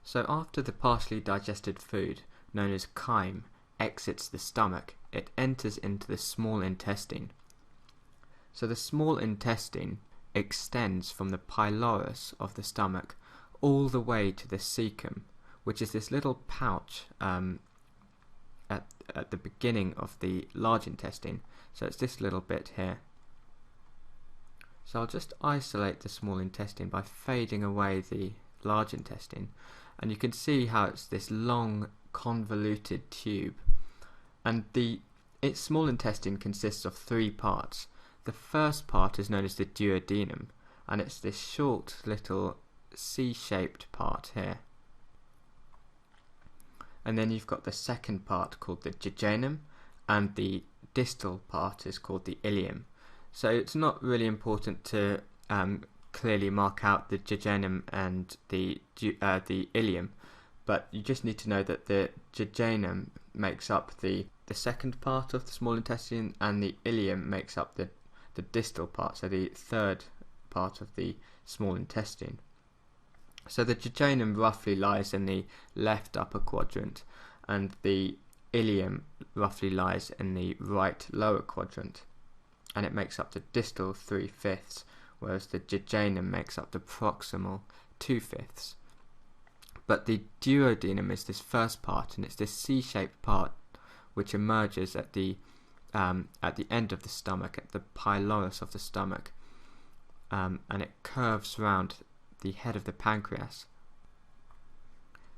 So after the partially digested food, known as chyme, exits the stomach, it enters into the small intestine. So the small intestine extends from the pylorus of the stomach all the way to the cecum, which is this little pouch at the beginning of the large intestine. So it's this little bit here. So I'll just isolate the small intestine by fading away the large intestine, and you can see how it's this long convoluted tube, and its small intestine consists of three parts. The first part is known as the duodenum, and it's this short little C-shaped part here. And then you've got the second part called the jejunum, and the distal part is called the ileum. So it's not really important to clearly mark out the jejunum and the ileum, but you just need to know that the jejunum makes up the second part of the small intestine, and the ileum makes up the distal part, so the third part of the small intestine. So the jejunum roughly lies in the left upper quadrant, and the ileum roughly lies in the right lower quadrant, and it makes up the distal 3/5, whereas the jejunum makes up the proximal 2/5. But the duodenum is this first part, and it's this C-shaped part which emerges at the end of the stomach, at the pylorus of the stomach, and it curves round the head of the pancreas.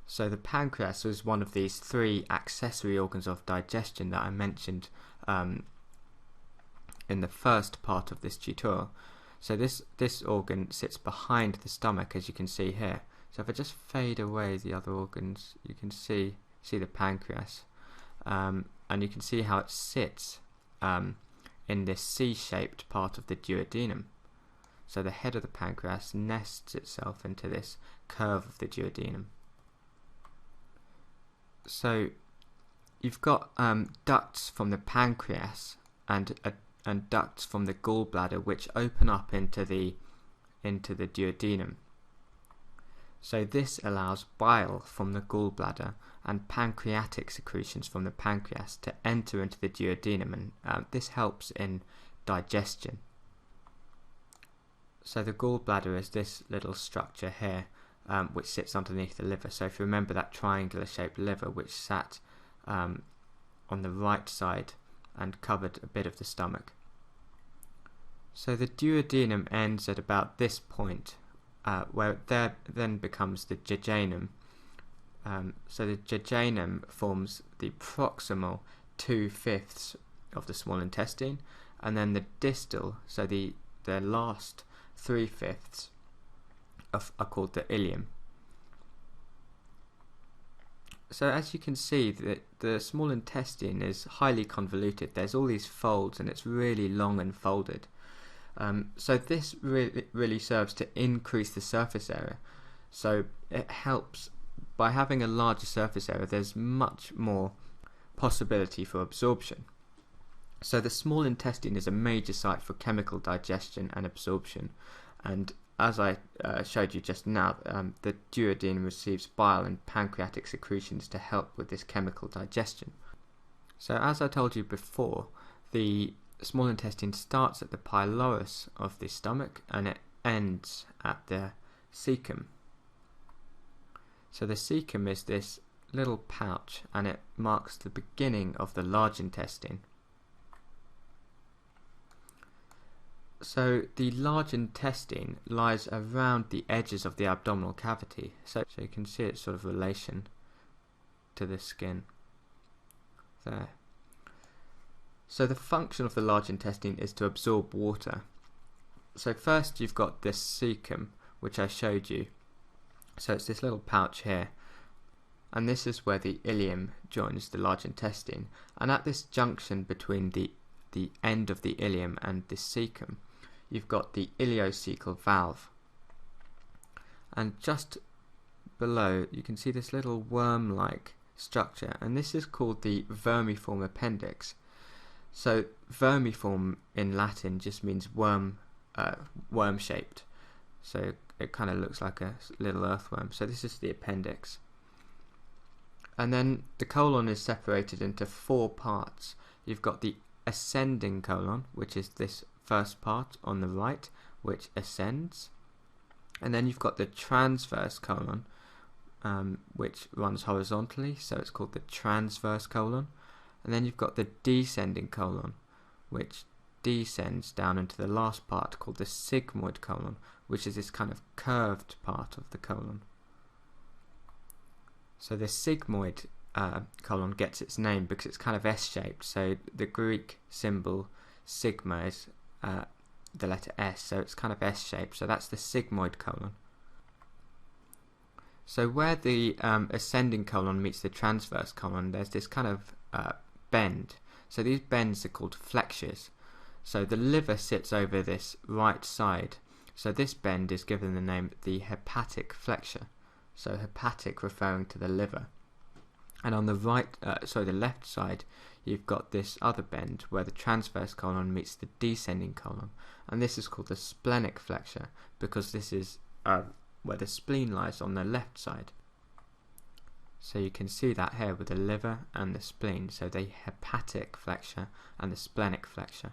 So the pancreas is one of these three accessory organs of digestion that I mentioned in the first part of this tutorial. So this organ sits behind the stomach, as you can see here. So if I just fade away the other organs, you can see the pancreas, and you can see how it sits in this C-shaped part of the duodenum. So the head of the pancreas nests itself into this curve of the duodenum. So you've got ducts from the pancreas and ducts from the gallbladder, which open up into the duodenum. So this allows bile from the gallbladder and pancreatic secretions from the pancreas to enter into the duodenum, and this helps in digestion. So the gallbladder is this little structure here, which sits underneath the liver. So if you remember that triangular shaped liver which sat on the right side and covered a bit of the stomach. So the duodenum ends at about this point, where it then becomes the jejunum. So the jejunum forms the proximal 2/5 of the small intestine, and then the distal, so the last 3/5 are called the ileum. So as you can see, the small intestine is highly convoluted. There's all these folds, and it's really long and folded. So this really serves to increase the surface area. So it helps by having a larger surface area. There's much more possibility for absorption. So the small intestine is a major site for chemical digestion and absorption, and as I showed you just now, the duodenum receives bile and pancreatic secretions to help with this chemical digestion. So as I told you before, the small intestine starts at the pylorus of the stomach and it ends at the cecum. So the cecum is this little pouch, and it marks the beginning of the large intestine. So the large intestine lies around the edges of the abdominal cavity, so you can see its sort of relation to the skin there. So the function of the large intestine is to absorb water. So first you've got this cecum, which I showed you. So it's this little pouch here, and this is where the ileum joins the large intestine, and at this junction between the end of the ileum and the cecum, you've got the ileocecal valve, and just below you can see this little worm-like structure, and this is called the vermiform appendix. So vermiform in Latin just means worm-shaped. So it kind of looks like a little earthworm. So this is the appendix. And then the colon is separated into 4 parts. You've got the ascending colon, which is this first part on the right, which ascends. And then you've got the transverse colon, which runs horizontally, so it's called the transverse colon. And then you've got the descending colon, which descends down into the last part, called the sigmoid colon, which is this kind of curved part of the colon. So the sigmoid colon gets its name because it's kind of S-shaped. So the Greek symbol sigma is the letter S, so it's kind of S-shaped. So that's the sigmoid colon. So where the ascending colon meets the transverse colon, there's this kind of bend. So these bends are called flexures. So the liver sits over this right side. So this bend is given the name the hepatic flexure. So hepatic referring to the liver. And on the the left side, you've got this other bend where the transverse colon meets the descending colon, and this is called the splenic flexure because this is where the spleen lies on the left side. So you can see that here with the liver and the spleen, so the hepatic flexure and the splenic flexure.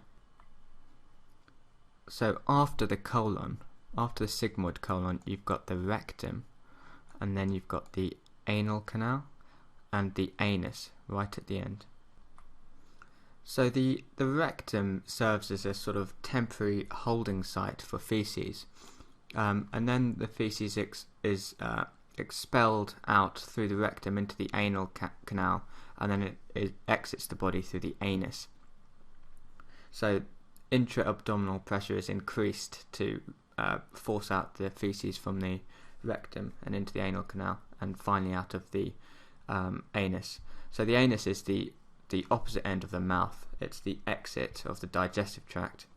So after the colon, after the sigmoid colon, you've got the rectum, and then you've got the anal canal and the anus right at the end. So the rectum serves as a sort of temporary holding site for feces, and then the feces is expelled out through the rectum into the anal canal, and then it exits the body through the anus. So intra-abdominal pressure is increased to force out the feces from the rectum and into the anal canal, and finally out of the anus. So the anus is the opposite end of the mouth. It's the exit of the digestive tract.